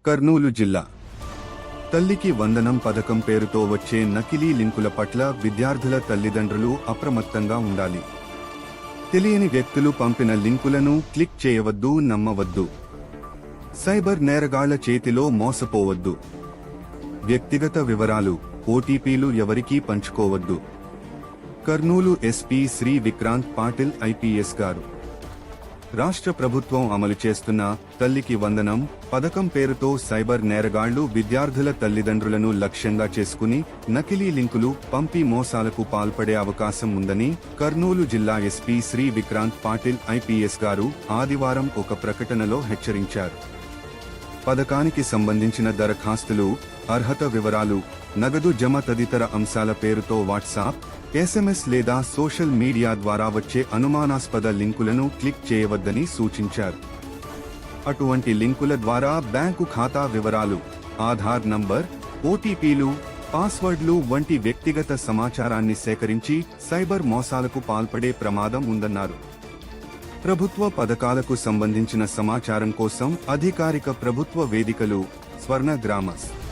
కర్నూలు జిల్లా తల్లికి వందనం పథకం పేరుతో వచ్చే నకిలీ లింకుల పట్ల విద్యార్థుల తల్లిదండ్రులు అప్రమత్తంగా ఉండాలి. తెలియని వ్యక్తులు పంపిన లింకులను క్లిక్ చేయవద్దు, నమ్మవద్దు. సైబర్ నేరగాళ్ల చేతిలో మోసపోవద్దు. వ్యక్తిగత వివరాలు, ఓటీపీలు ఎవరికీ పంచుకోవద్దు. కర్నూలు ఎస్పీ శ్రీ విక్రాంత్ పాటిల్ ఐపీఎస్ గారు రాష్ట్ర ప్రభుత్వం అమలు చేస్తున్న తల్లికి వందనం పథకం పేరుతో సైబర్ నేరగాళ్లు విద్యార్థుల తల్లిదండ్రులను లక్ష్యంగా చేసుకుని నకిలీ లింకులు పంపి మోసాలకు పాల్పడే అవకాశం ఉందని కర్నూలు జిల్లా ఎస్పీ శ్రీ విక్రాంత్ పాటిల్ ఐపీఎస్ గారు ఆదివారం ఒక ప్రకటనలో హెచ్చరించారు. పథకానికి సంబంధించిన దరఖాస్తులు, అర్హత వివరాలు, నగదు జమ తదితర అంశాల పేరుతో వాట్సాప్, ఎస్ఎంఎస్ లేదా సోషల్ మీడియా ద్వారా వచ్చే అనుమానాస్పద లింకులను క్లిక్ చేయవద్దని సూచించారు. అటువంటి లింకుల ద్వారా బ్యాంకు ఖాతా వివరాలు, ఆధార్ నంబర్, ఓటీపీలు, పాస్వర్డ్లు వంటి వ్యక్తిగత సమాచారాన్ని సేకరించి సైబర్ మోసాలకు పాల్పడే ప్రమాదం ఉందన్నారు. ప్రభుత్వ పథకాలకు సంబంధించిన సమాచారం కోసం అధికారిక ప్రభుత్వ వేదికలు స్వర్ణ గ్రామస్